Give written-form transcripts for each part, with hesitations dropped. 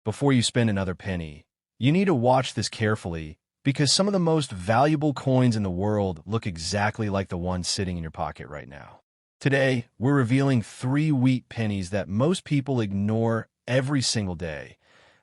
before you spend another penny, you need to watch this carefully because some of the most valuable coins in the world look exactly like the ones sitting in your pocket right now. Today, we're revealing 3 wheat pennies that most people ignore every single day,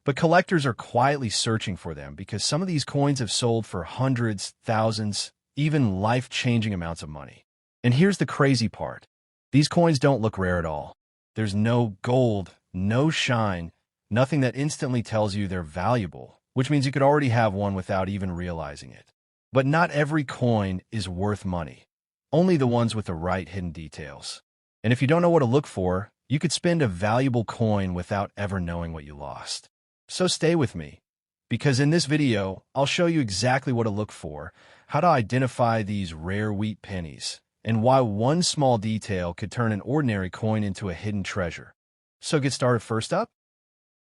but collectors are quietly searching for them because some of these coins have sold for hundreds, thousands, even life-changing amounts of money. And here's the crazy part. These coins don't look rare at all. There's no gold, no shine, nothing that instantly tells you they're valuable, which means you could already have one without even realizing it. But not every coin is worth money. Only the ones with the right hidden details. And if you don't know what to look for, you could spend a valuable coin without ever knowing what you lost. So stay with me, because in this video, I'll show you exactly what to look for, how to identify these rare wheat pennies, and why one small detail could turn an ordinary coin into a hidden treasure. So get started first up.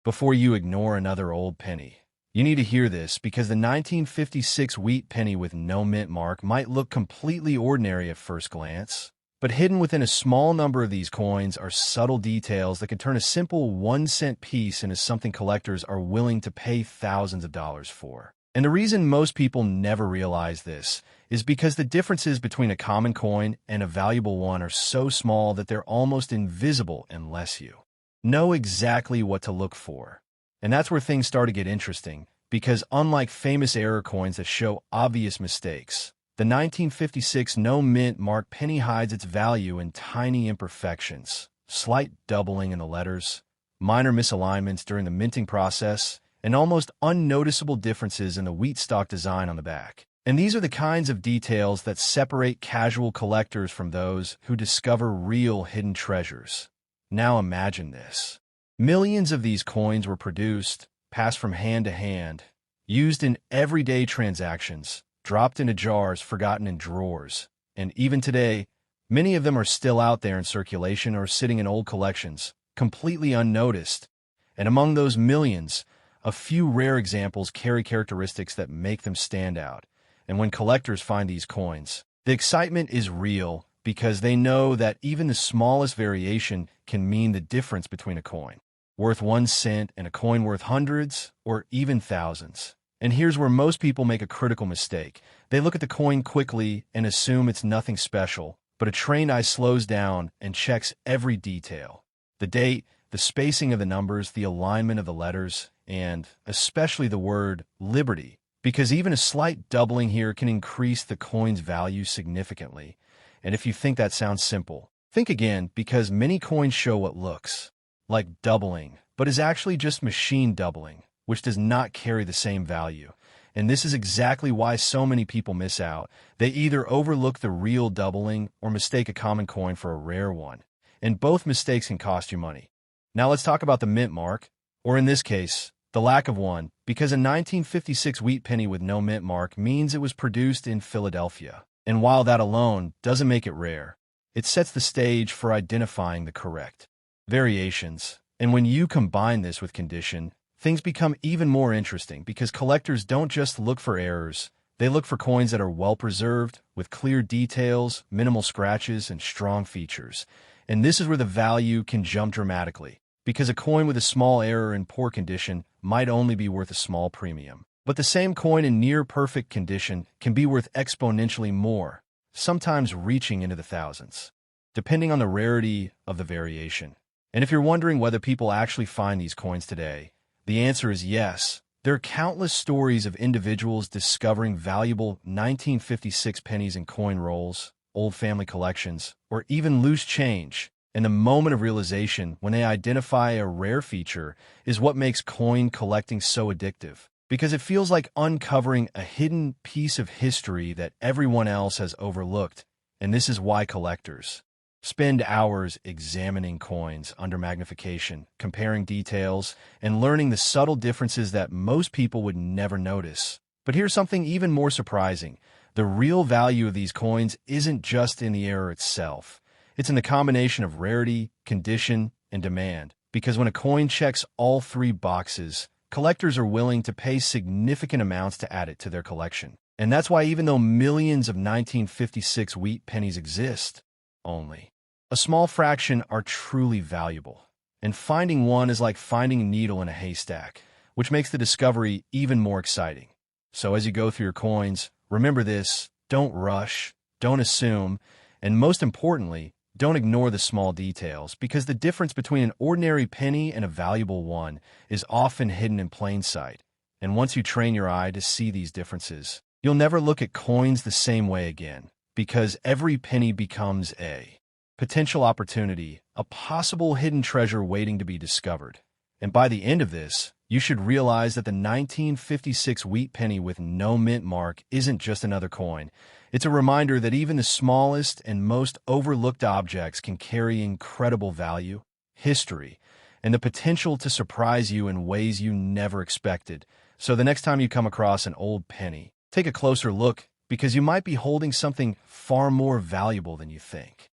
Before you ignore another old penny, you need to hear this because the 1956 wheat penny with no mint mark might look completely ordinary at first glance, but hidden within a small number of these coins are subtle details that can turn a simple 1-cent piece into something collectors are willing to pay thousands of dollars for. And the reason most people never realize this is because the differences between a common coin and a valuable one are so small that they're almost invisible unless you know exactly what to look for. And that's where things start to get interesting, because unlike famous error coins that show obvious mistakes, the 1956 no-mint mark penny hides its value in tiny imperfections, slight doubling in the letters, minor misalignments during the minting process, and almost unnoticeable differences in the wheat stock design on the back. And these are the kinds of details that separate casual collectors from those who discover real hidden treasures. Now imagine this. Millions of these coins were produced, passed from hand to hand, used in everyday transactions, dropped into jars, forgotten in drawers. And even today, many of them are still out there in circulation or sitting in old collections, completely unnoticed. And among those millions, a few rare examples carry characteristics that make them stand out. And when collectors find these coins, the excitement is real because they know that even the smallest variation can mean the difference between a coin worth 1 cent and a coin worth hundreds or even thousands. And here's where most people make a critical mistake. They look at the coin quickly and assume it's nothing special, but a trained eye slows down and checks every detail. The date, the spacing of the numbers, the alignment of the letters, and especially the word liberty, because even a slight doubling here can increase the coin's value significantly. And if you think that sounds simple, think again, because many coins show what looks like doubling, but is actually just machine doubling, which does not carry the same value. And this is exactly why so many people miss out. They either overlook the real doubling or mistake a common coin for a rare one. And both mistakes can cost you money. Now let's talk about the mint mark, or in this case, the lack of one, because a 1956 wheat penny with no mint mark means it was produced in Philadelphia. And while that alone doesn't make it rare, it sets the stage for identifying the correct variations. And when you combine this with condition, things become even more interesting because collectors don't just look for errors, they look for coins that are well-preserved, with clear details, minimal scratches, and strong features. And this is where the value can jump dramatically, because a coin with a small error in poor condition might only be worth a small premium. But the same coin in near-perfect condition can be worth exponentially more, sometimes reaching into the thousands, depending on the rarity of the variation. And if you're wondering whether people actually find these coins today, the answer is yes. There are countless stories of individuals discovering valuable 1956 pennies in coin rolls, old family collections, or even loose change. And the moment of realization when they identify a rare feature is what makes coin collecting so addictive, because it feels like uncovering a hidden piece of history that everyone else has overlooked. And this is why collectors spend hours examining coins under magnification, comparing details, and learning the subtle differences that most people would never notice. But here's something even more surprising. The real value of these coins isn't just in the error itself. It's in the combination of rarity, condition, and demand. Because when a coin checks all 3 boxes, collectors are willing to pay significant amounts to add it to their collection. And that's why even though millions of 1956 wheat pennies exist, only a small fraction are truly valuable. and finding one is like finding a needle in a haystack, which makes the discovery even more exciting. So as you go through your coins, remember this: don't rush, don't assume, and most importantly, don't ignore the small details, because the difference between an ordinary penny and a valuable one is often hidden in plain sight. And once you train your eye to see these differences, you'll never look at coins the same way again, because every penny becomes a potential opportunity, a possible hidden treasure waiting to be discovered. And by the end of this, you should realize that the 1956 wheat penny with no mint mark isn't just another coin. It's a reminder that even the smallest and most overlooked objects can carry incredible value, history, and the potential to surprise you in ways you never expected. So the next time you come across an old penny, take a closer look, because you might be holding something far more valuable than you think.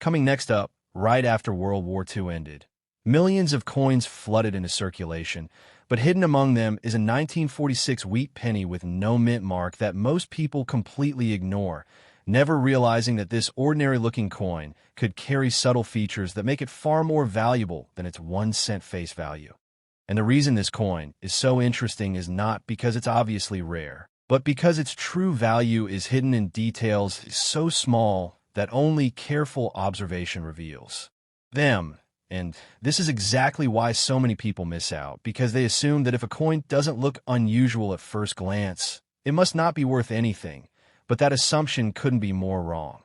Coming next up, right after World War II ended, millions of coins flooded into circulation, but hidden among them is a 1946 wheat penny with no mint mark that most people completely ignore, never realizing that this ordinary-looking coin could carry subtle features that make it far more valuable than its 1-cent face value. And the reason this coin is so interesting is not because it's obviously rare, but because its true value is hidden in details so small that only careful observation reveals them. And this is exactly why so many people miss out, because they assume that if a coin doesn't look unusual at first glance, it must not be worth anything. But that assumption couldn't be more wrong.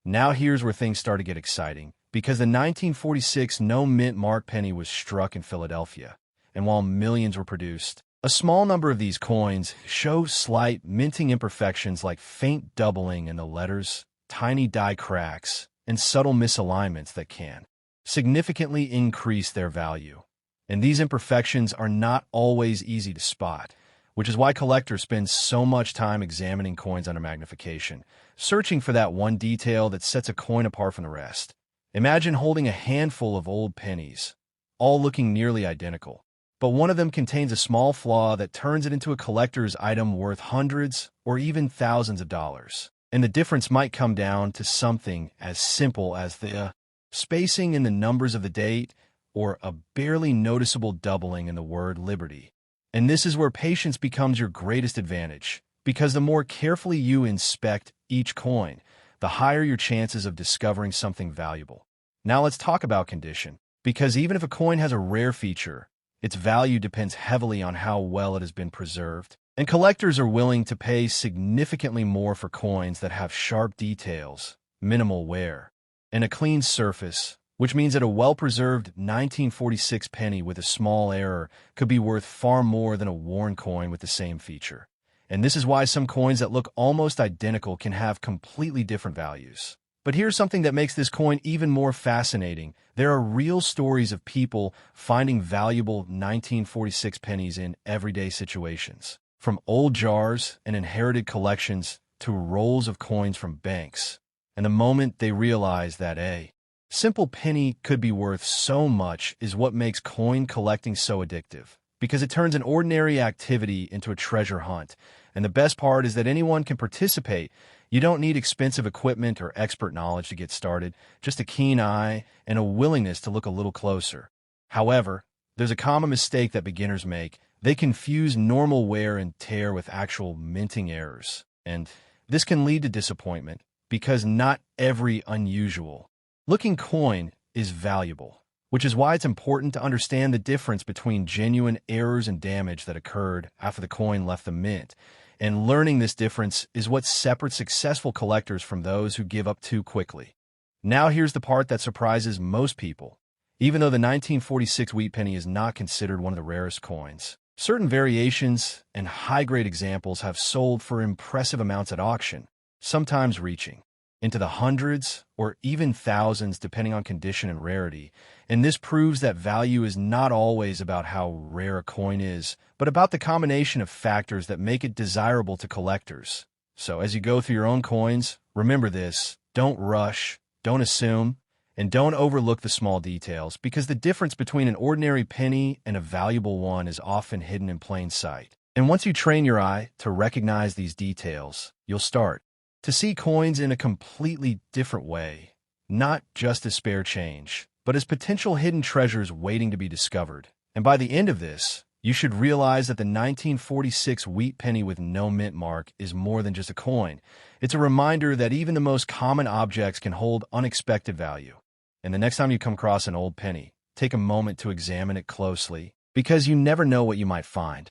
Now here's where things start to get exciting, because the 1946 no mint mark penny was struck in Philadelphia, and while millions were produced, a small number of these coins show slight minting imperfections like faint doubling in the letters, tiny die cracks, and subtle misalignments that can significantly increase their value. And these imperfections are not always easy to spot, which is why collectors spend so much time examining coins under magnification, searching for that one detail that sets a coin apart from the rest. Imagine holding a handful of old pennies, all looking nearly identical, but one of them contains a small flaw that turns it into a collector's item worth hundreds or even thousands of dollars. And the difference might come down to something as simple as the spacing in the numbers of the date, or a barely noticeable doubling in the word liberty. And this is where patience becomes your greatest advantage, because the more carefully you inspect each coin, the higher your chances of discovering something valuable. Now let's talk about condition, because even if a coin has a rare feature, its value depends heavily on how well it has been preserved. And collectors are willing to pay significantly more for coins that have sharp details, minimal wear, and a clean surface, which means that a well-preserved 1946 penny with a small error could be worth far more than a worn coin with the same feature. And this is why some coins that look almost identical can have completely different values. But here's something that makes this coin even more fascinating. There are real stories of people finding valuable 1946 pennies in everyday situations, from old jars and inherited collections to rolls of coins from banks. And the moment they realize that a simple penny could be worth so much is what makes coin collecting so addictive, because it turns an ordinary activity into a treasure hunt. And the best part is that anyone can participate. You don't need expensive equipment or expert knowledge to get started, just a keen eye and a willingness to look a little closer. However, there's a common mistake that beginners make. They confuse normal wear and tear with actual minting errors. And this can lead to disappointment, because not every unusual looking coin is valuable, which is why it's important to understand the difference between genuine errors and damage that occurred after the coin left the mint. And learning this difference is what separates successful collectors from those who give up too quickly. Now here's the part that surprises most people. Even though the 1946 wheat penny is not considered one of the rarest coins, certain variations and high-grade examples have sold for impressive amounts at auction, sometimes reaching into the hundreds or even thousands depending on condition and rarity. And this proves that value is not always about how rare a coin is, but about the combination of factors that make it desirable to collectors. So as you go through your own coins, remember this: don't rush, don't assume, and don't overlook the small details, because the difference between an ordinary penny and a valuable one is often hidden in plain sight. And once you train your eye to recognize these details, you'll start to see coins in a completely different way, not just as spare change, but as potential hidden treasures waiting to be discovered. And by the end of this, you should realize that the 1946 wheat penny with no mint mark is more than just a coin. It's a reminder that even the most common objects can hold unexpected value. And the next time you come across an old penny, take a moment to examine it closely, because you never know what you might find.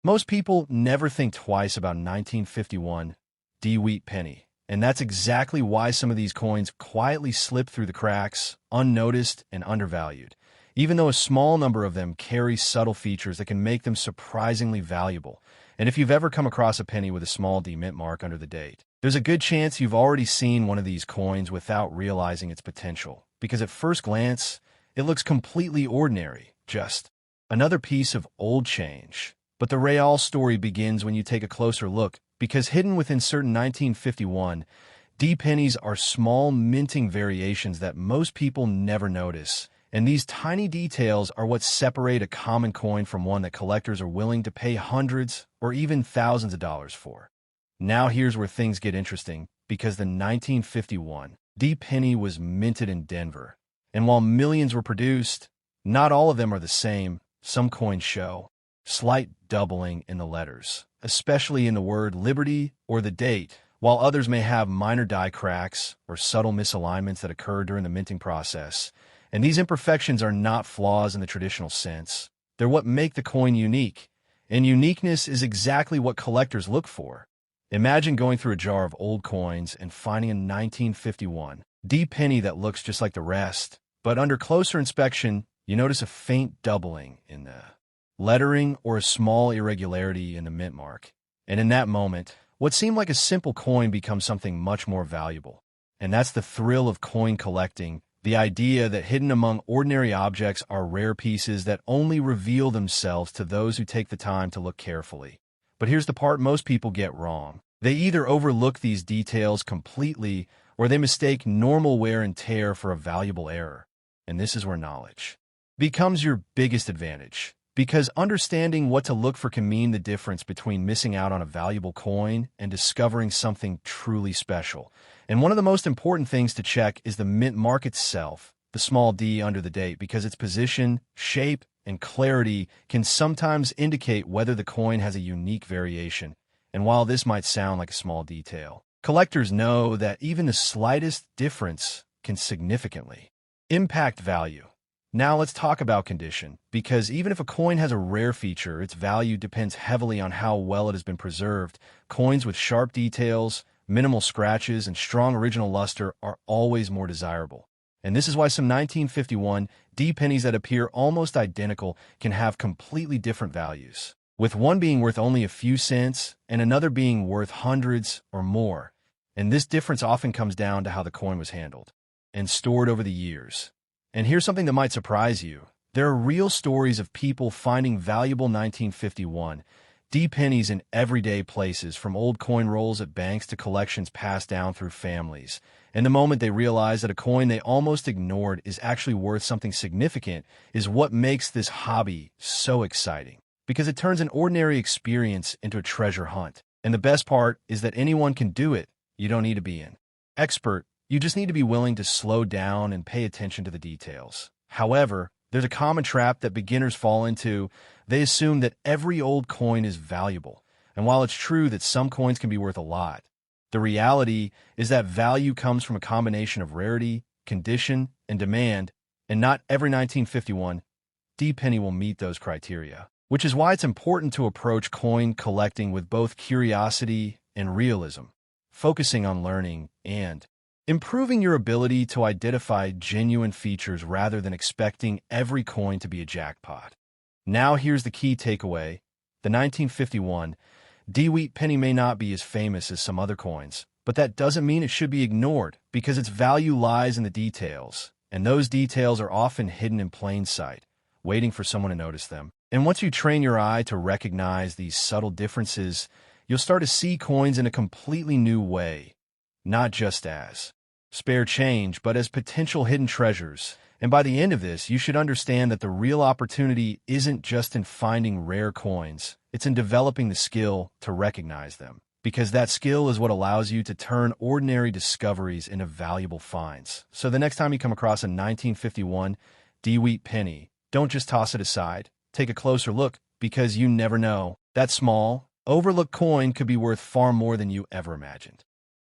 Most people never think twice about 1951 wheat penny, and that's exactly why some of these coins quietly slip through the cracks, unnoticed and undervalued, even though a small number of them carry subtle features that can make them surprisingly valuable. And if you've ever come across a penny with a small D mint mark under the date, there's a good chance you've already seen one of these coins without realizing its potential, because at first glance, it looks completely ordinary, just another piece of old change. But the real story begins when you take a closer look, because hidden within certain 1951 D pennies are small minting variations that most people never notice. And these tiny details are what separate a common coin from one that collectors are willing to pay hundreds or even thousands of dollars for. Now here's where things get interesting, because the 1951 D penny was minted in Denver. And while millions were produced, not all of them are the same. Some coins show slight doubling in the letters, especially in the word Liberty or the date, while others may have minor die cracks or subtle misalignments that occur during the minting process. And these imperfections are not flaws in the traditional sense. They're what make the coin unique. And uniqueness is exactly what collectors look for. Imagine going through a jar of old coins and finding a 1951 D penny that looks just like the rest. But under closer inspection, you notice a faint doubling in the lettering or a small irregularity in the mint mark. And in that moment, what seemed like a simple coin becomes something much more valuable. And that's the thrill of coin collecting. The idea that hidden among ordinary objects are rare pieces that only reveal themselves to those who take the time to look carefully. But here's the part most people get wrong. They either overlook these details completely or they mistake normal wear and tear for a valuable error. And this is where knowledge becomes your biggest advantage, because understanding what to look for can mean the difference between missing out on a valuable coin and discovering something truly special. And one of the most important things to check is the mint mark itself, the small d under the date, because its position, shape, and clarity can sometimes indicate whether the coin has a unique variation. And while this might sound like a small detail, collectors know that even the slightest difference can significantly impact value. Now let's talk about condition, because even if a coin has a rare feature, its value depends heavily on how well it has been preserved. Coins with sharp details, minimal scratches, and strong original luster are always more desirable. And this is why some 1951 D pennies that appear almost identical can have completely different values, with one being worth only a few cents and another being worth hundreds or more. And this difference often comes down to how the coin was handled and stored over the years. And here's something that might surprise you. There are real stories of people finding valuable 1951 D pennies in everyday places, from old coin rolls at banks to collections passed down through families. And the moment they realize that a coin they almost ignored is actually worth something significant is what makes this hobby so exciting, because it turns an ordinary experience into a treasure hunt. And the best part is that anyone can do it. You don't need to be an expert. You just need to be willing to slow down and pay attention to the details. However, there's a common trap that beginners fall into. They assume that every old coin is valuable. And while it's true that some coins can be worth a lot, the reality is that value comes from a combination of rarity, condition, and demand, and not every 1951 D penny will meet those criteria, which is why it's important to approach coin collecting with both curiosity and realism, focusing on learning and improving your ability to identify genuine features rather than expecting every coin to be a jackpot. Now here's the key takeaway. The 1951 wheat penny may not be as famous as some other coins, but that doesn't mean it should be ignored, because its value lies in the details, and those details are often hidden in plain sight, waiting for someone to notice them. And once you train your eye to recognize these subtle differences, you'll start to see coins in a completely new way, not just as spare change, but as potential hidden treasures. And by the end of this, you should understand that the real opportunity isn't just in finding rare coins, it's in developing the skill to recognize them. because that skill is what allows you to turn ordinary discoveries into valuable finds. So the next time you come across a 1951 Wheat penny, don't just toss it aside. Take a closer look, because you never know. That small, overlooked coin could be worth far more than you ever imagined.